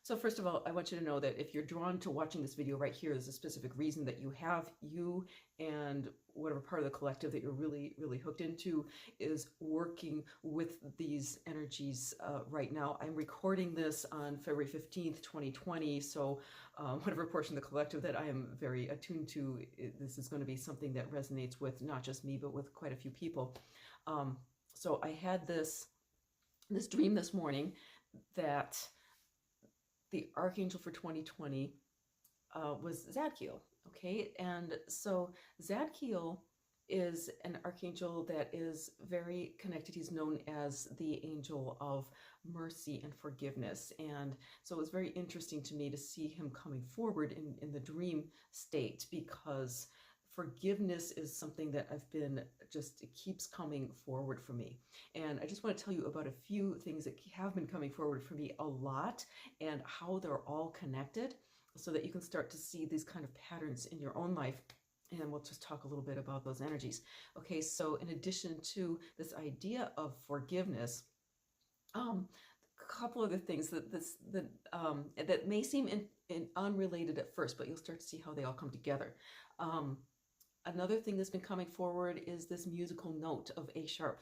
So first of all, I want you to know that if you're drawn to watching this video right here, there's a specific reason that you and whatever part of the collective that you're really, really hooked into is working with these energies right now. I'm recording this on February 15th, 2020. So whatever portion of the collective that I am very attuned to, this is going to be something that resonates with not just me, but with quite a few people. So I had this dream this morning that the Archangel for 2020 was Zadkiel, okay? And so Zadkiel is an archangel that is very connected. He's known as the angel of mercy and forgiveness. And so it was very interesting to me to see him coming forward in the dream state, because forgiveness is something that I've been just, it keeps coming forward for me. And I just want to tell you about a few things that have been coming forward for me a lot and how they're all connected, so that you can start to see these kind of patterns in your own life. And we'll just talk a little bit about those energies. Okay, so in addition to this idea of forgiveness, a couple other things that may seem unrelated at first, but you'll start to see how they all come together. Another thing that's been coming forward is this musical note of A sharp.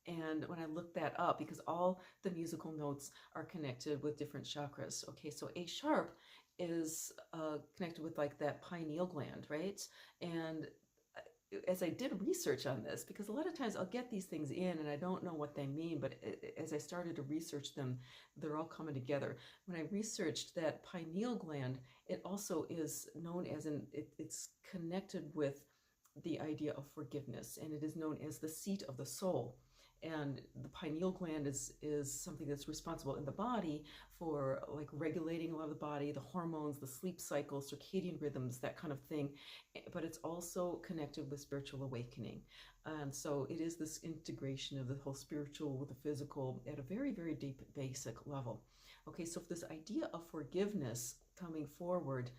And when I looked that up, because all the musical notes are connected with different chakras. Okay, so A sharp is connected with like that pineal gland, right? And as I did research on this, because a lot of times I'll get these things in and I don't know what they mean, but as I started to research them, they're all coming together. When I researched that pineal gland, it also is known as it's connected with the idea of forgiveness, and it is known as the seat of the soul. And the pineal gland is something that's responsible in the body for like regulating a lot of the body, the hormones, the sleep cycle, circadian rhythms, that kind of thing. But it's also connected with spiritual awakening. And so it is this integration of the whole spiritual with the physical at a very, very deep, basic level. Okay, so if this idea of forgiveness coming forward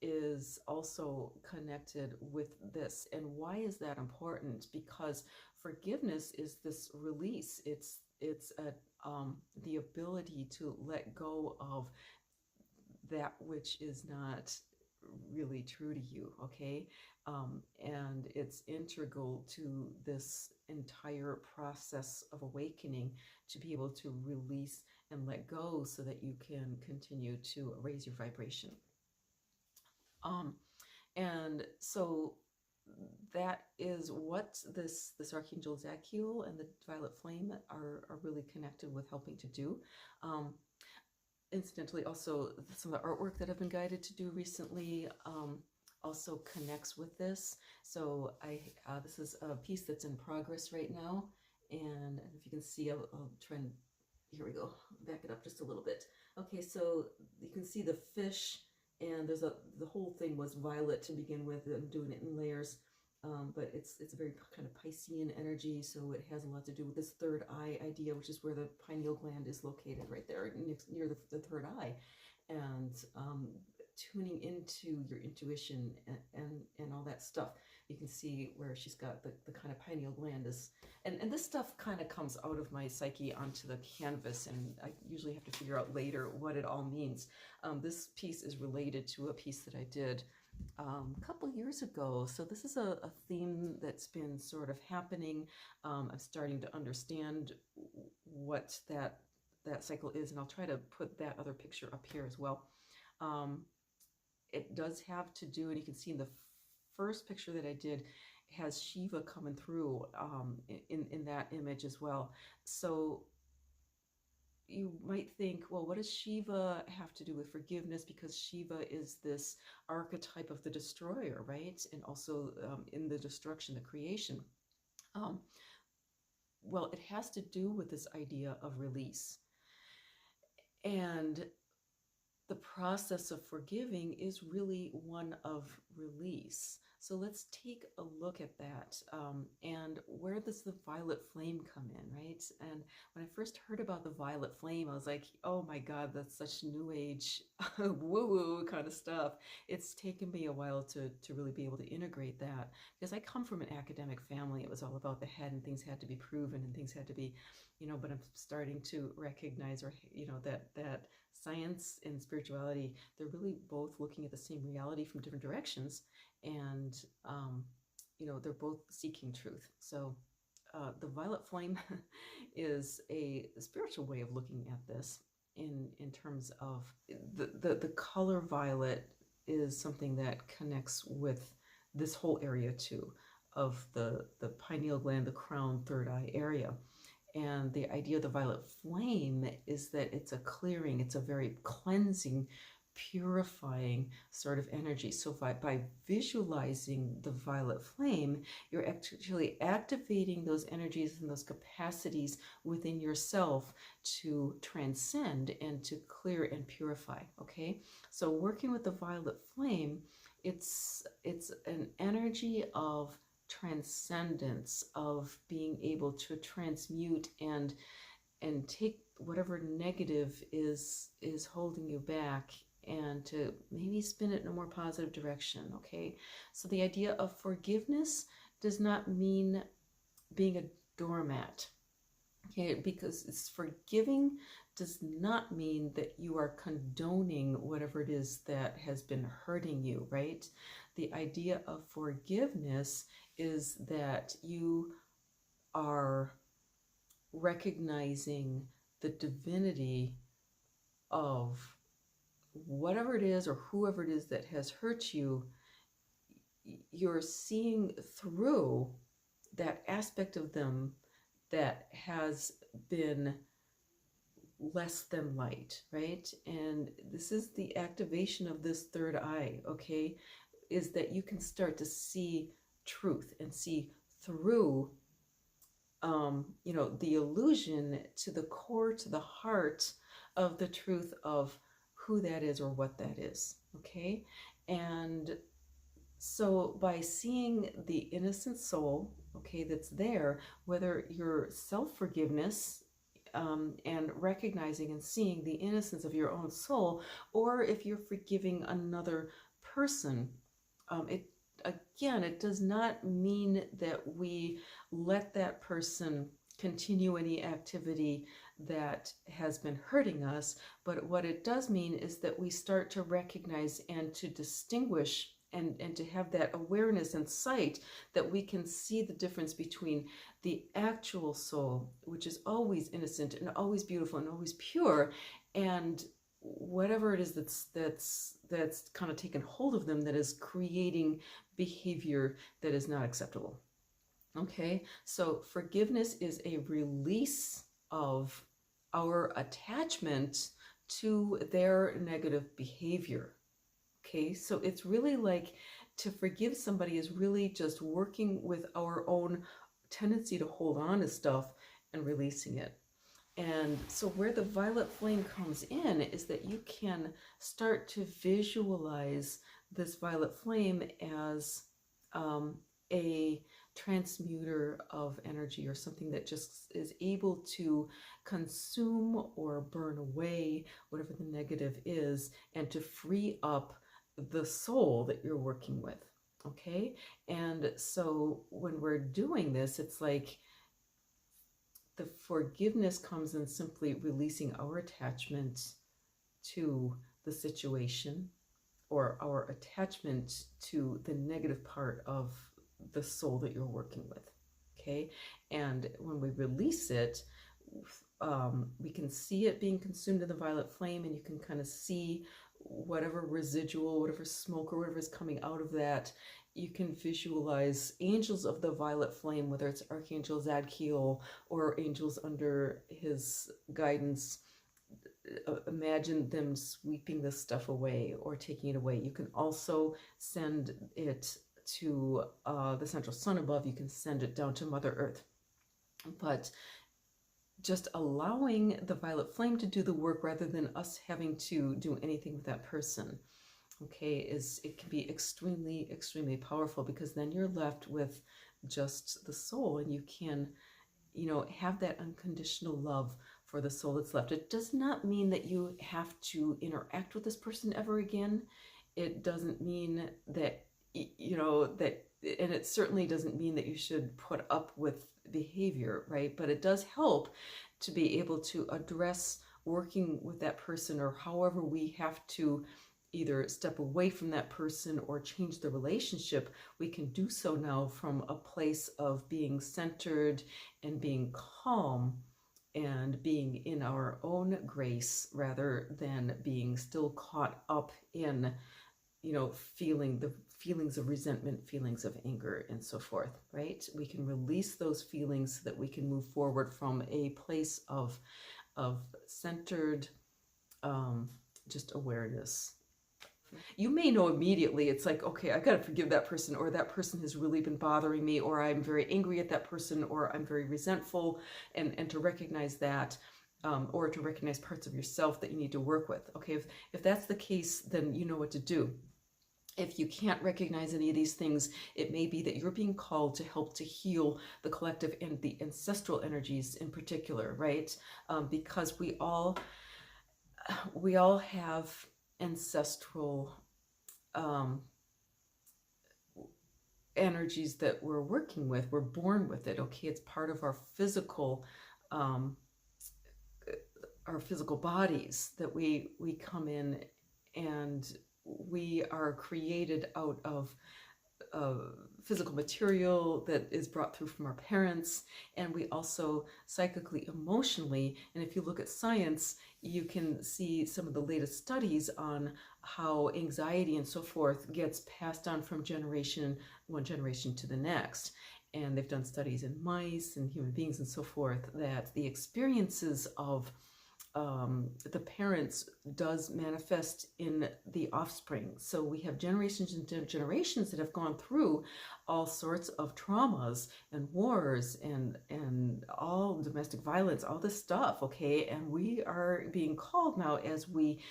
is also connected with this. And why is that important? Because forgiveness is this release. It's the ability to let go of that which is not really true to you, okay? And it's integral to this entire process of awakening to be able to release and let go so that you can continue to raise your vibration. And so that is what this Archangel Zadkiel and the Violet Flame are really connected with helping to do. Incidentally, also some of the artwork that I've been guided to do recently also connects with this. So this is a piece that's in progress right now, and if you can see, I'll try and, here we go, back it up just a little bit. Okay, so you can see the fish. And there's the whole thing was violet to begin with. I'm doing it in layers, but it's a very kind of Piscean energy, so it has a lot to do with this third eye idea, which is where the pineal gland is located, right there near the third eye, and tuning into your intuition and all that stuff. You can see where she's got the kind of pineal gland is, and this stuff kind of comes out of my psyche onto the canvas, and I usually have to figure out later what it all means. This piece is related to a piece that I did a couple years ago. So this is a theme that's been sort of happening. I'm starting to understand what that cycle is, and I'll try to put that other picture up here as well. It does have to do, and you can see in the first picture that I did, has Shiva coming through in that image as well. So you might think, well, what does Shiva have to do with forgiveness? Because Shiva is this archetype of the destroyer, right? And also in the destruction, the creation. Well, it has to do with this idea of release. And the process of forgiving is really one of release. So let's take a look at that. And where does the violet flame come in, right? And when I first heard about the violet flame, I was like, oh my God, that's such new age woo-woo kind of stuff. It's taken me a while to really be able to integrate that, because I come from an academic family. It was all about the head, and things had to be proven, and things had to be, but I'm starting to recognize, or that science and spirituality, they're really both looking at the same reality from different directions, and they're both seeking truth. So the violet flame is a spiritual way of looking at this in terms of the color violet is something that connects with this whole area too, of the pineal gland, the crown, third eye area. And the idea of the violet flame is that it's a clearing, it's a very cleansing, purifying sort of energy. So by visualizing the violet flame, you're actually activating those energies and those capacities within yourself to transcend and to clear and purify. Okay, so working with the violet flame, it's an energy of transcendence, of being able to transmute and take whatever negative is holding you back and to maybe spin it in a more positive direction. Okay, so the idea of forgiveness does not mean being a doormat. Okay, because it's forgiving does not mean that you are condoning whatever it is that has been hurting you, right? The idea of forgiveness is that you are recognizing the divinity of whatever it is or whoever it is that has hurt you. You're seeing through that aspect of them that has been less than light, right? And this is the activation of this third eye, okay, is that you can start to see truth and see through the illusion to the core, to the heart of the truth of who that is or what that is. Okay, and so by seeing the innocent soul, okay, that's there, whether your self-forgiveness and recognizing and seeing the innocence of your own soul, or if you're forgiving another person, it does not mean that we let that person continue any activity that has been hurting us, but what it does mean is that we start to recognize and to distinguish and to have that awareness and sight that we can see the difference between the actual soul, which is always innocent and always beautiful and always pure, and whatever it is that's kind of taken hold of them that is creating behavior that is not acceptable. Okay, so forgiveness is a release of our attachment to their negative behavior. Okay, so it's really like to forgive somebody is really just working with our own tendency to hold on to stuff and releasing it. And so where the violet flame comes in is that you can start to visualize this violet flame as a transmuter of energy, or something that just is able to consume or burn away whatever the negative is, and to free up the soul that you're working with. Okay, and so when we're doing this, it's like the forgiveness comes in simply releasing our attachment to the situation, or our attachment to the negative part of the soul that you're working with. Okay, and when we release it, we can see it being consumed in the violet flame, and you can kind of see whatever residual, whatever smoke or whatever is coming out of that. You can visualize angels of the violet flame, whether it's Archangel Zadkiel or angels under his guidance. Imagine them sweeping this stuff away or taking it away. You can also send it to the central sun above. You can send it down to Mother Earth. But just allowing the violet flame to do the work rather than us having to do anything with that person, okay, it can be extremely, extremely powerful, because then you're left with just the soul, and you can, have that unconditional love for the soul that's left. It does not mean that you have to interact with this person ever again. It doesn't mean that, and it certainly doesn't mean that you should put up with behavior, right? But it does help to be able to address working with that person, or however we have to either step away from that person or change the relationship, we can do so now from a place of being centered and being calm and being in our own grace, rather than being still caught up in, feeling the feelings of resentment, feelings of anger, and so forth, right? We can release those feelings so that we can move forward from a place of centered, just awareness. You may know immediately, it's like, okay, I got to forgive that person, or that person has really been bothering me, or I'm very angry at that person, or I'm very resentful, and to recognize that, or to recognize parts of yourself that you need to work with. Okay, if that's the case, then you know what to do. If you can't recognize any of these things, it may be that you're being called to help to heal the collective and the ancestral energies in particular, right? Because we all have ancestral energies that we're working with. We're born with it. Okay, it's part of our physical bodies that we come in, and we are created out of physical material that is brought through from our parents, and we also psychically, emotionally, and if you look at science, you can see some of the latest studies on how anxiety and so forth gets passed on from one generation to the next. And they've done studies in mice and human beings and so forth, that the experiences of the parents does manifest in the offspring. So we have generations and generations that have gone through all sorts of traumas and wars and all domestic violence, all this stuff, okay? And we are being called now, as we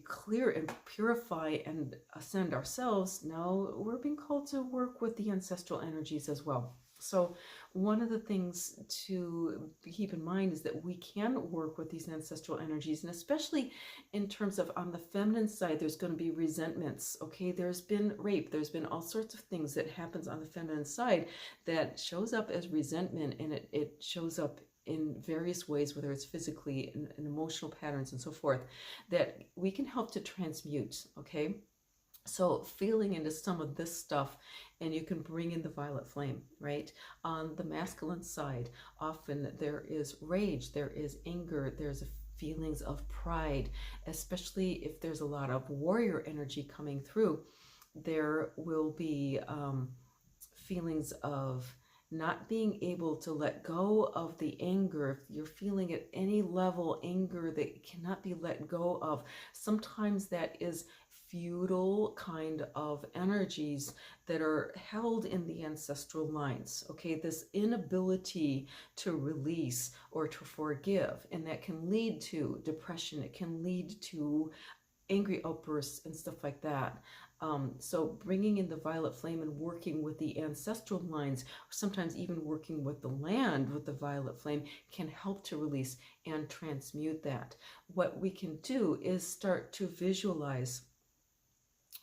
clear and purify and ascend ourselves, now we're being called to work with the ancestral energies as well. So one of the things to keep in mind is that we can work with these ancestral energies, and especially in terms of on the feminine side, there's going to be resentments, okay? There's been rape, there's been all sorts of things that happens on the feminine side that shows up as resentment, and it shows up in various ways, whether it's physically and emotional patterns and so forth, that we can help to transmute, okay? So feeling into some of this stuff, and you can bring in the violet flame, right? On the masculine side, often there is rage, there is anger, there's feelings of pride, especially if there's a lot of warrior energy coming through. There will be feelings of not being able to let go of the anger. If you're feeling at any level anger that cannot be let go of, sometimes that is feudal kind of energies that are held in the ancestral lines, okay? This inability to release or to forgive, and that can lead to depression, it can lead to angry outbursts and stuff like that. So bringing in the violet flame and working with the ancestral lines, or sometimes even working with the land with the violet flame, can help to release and transmute that. What we can do is start to visualize.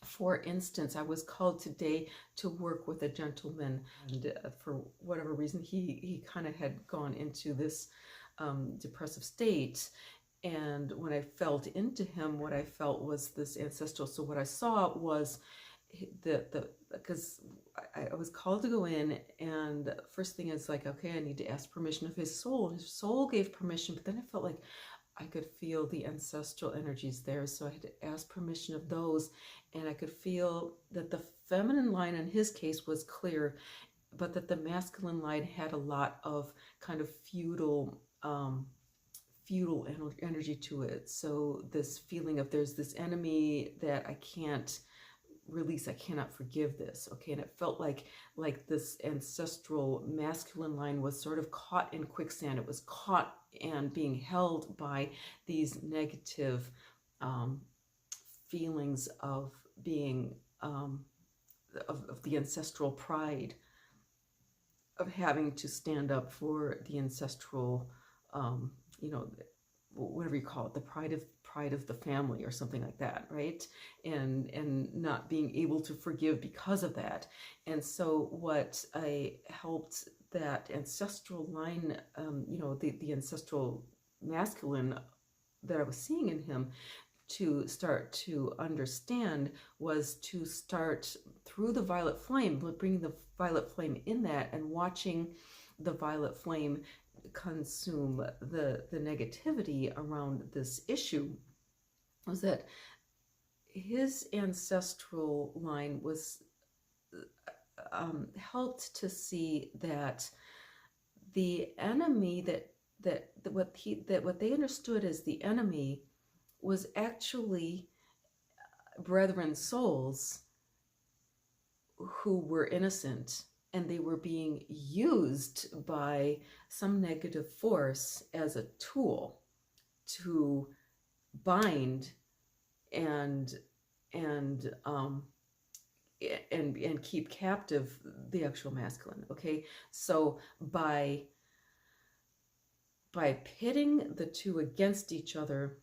For instance, I was called today to work with a gentleman, and for whatever reason, he kind of had gone into this depressive state. And when I felt into him, what I felt was this ancestral. So what I saw was because I was called to go in, and first thing is like, okay, I need to ask permission of his soul. His soul gave permission, but then I felt like I could feel the ancestral energies there. So I had to ask permission of those, and I could feel that the feminine line in his case was clear, but that the masculine line had a lot of kind of feudal energy to it. So this feeling of there's this enemy that I can't release, I cannot forgive this, okay? And it felt like this ancestral masculine line was sort of caught in quicksand. It was caught and being held by these negative feelings of being of the ancestral pride, of having to stand up for the ancestral whatever you call it, the pride of the family or something like that, right? And not being able to forgive because of that. And so what I helped that ancestral line, the ancestral masculine that I was seeing in him to start to understand was to start through the violet flame, bringing the violet flame in that and watching the violet flame consume the negativity around this issue. Was that his ancestral line was helped to see that the enemy that what they understood as the enemy was actually brethren souls who were innocent, and they were being used by some negative force as a tool to bind and keep captive the actual masculine. Okay, so by pitting the two against each other,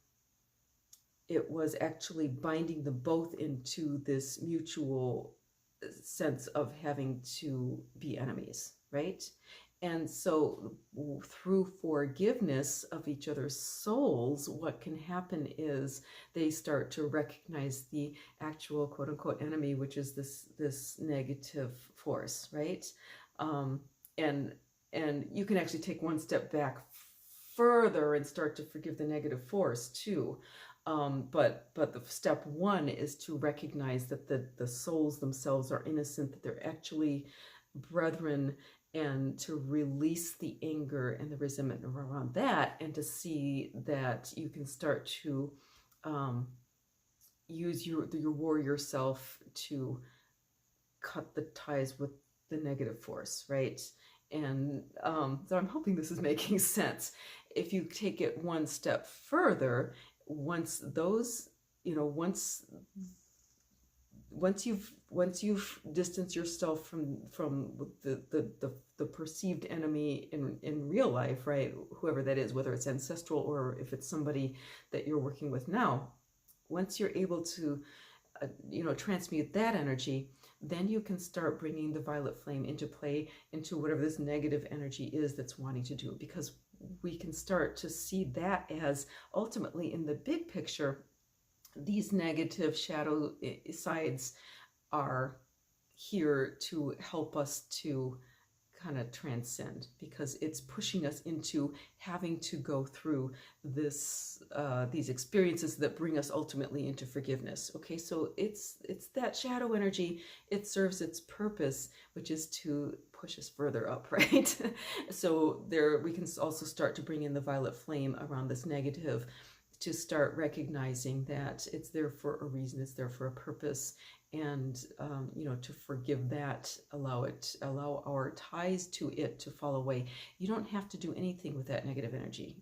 it was actually binding them both into this mutual sense of having to be enemies, right? And so through forgiveness of each other's souls, what can happen is they start to recognize the actual quote unquote enemy, which is this negative force, right? And you can actually take one step back further and start to forgive the negative force too. But the step one is to recognize that the souls themselves are innocent, that they're actually brethren, and to release the anger and the resentment around that, and to see that you can start to use your warrior self to cut the ties with the negative force, right? And so I'm hoping this is making sense. If you take it one step further, once those, once you've distanced yourself from the perceived enemy in real life, right? Whoever that is, whether it's ancestral or if it's somebody that you're working with now, once you're able to transmute that energy, then you can start bringing the violet flame into play, into whatever this negative energy is that's wanting to do, because we can start to see that as ultimately in the big picture, these negative shadow sides are here to help us to kind of transcend, because it's pushing us into having to go through this these experiences that bring us ultimately into forgiveness. Okay, so it's that shadow energy. It serves its purpose, which is to push us further up, right? So there we can also start to bring in the violet flame around this negative, to start recognizing that it's there for a reason, it's there for a purpose, and to forgive that, allow our ties to it to fall away. You don't have to do anything with that negative energy.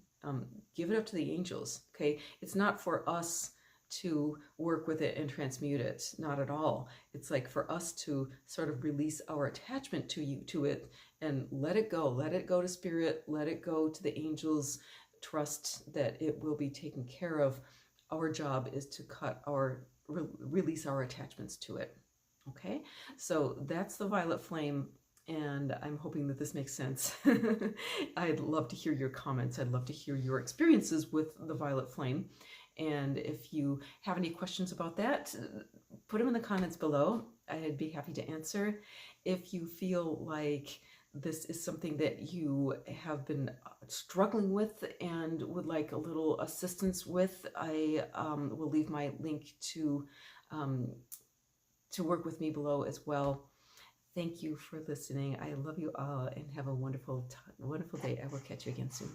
Give it up to the angels. Okay, it's not for us to work with it and transmute it, not at all. It's like for us to sort of release our attachment to it and let it go to spirit, let it go to the angels. Trust that it will be taken care of. Our job is to release our attachments to it. Okay, so that's the violet flame, and I'm hoping that this makes sense. I'd love to hear your comments. I'd love to hear your experiences with the violet flame. And if you have any questions about that, put them in the comments below. I'd be happy to answer. If you feel like this is something that you have been struggling with and would like a little assistance with, I will leave my link to work with me below as well. Thank you for listening. I love you all, and have a wonderful day. I will catch you again soon.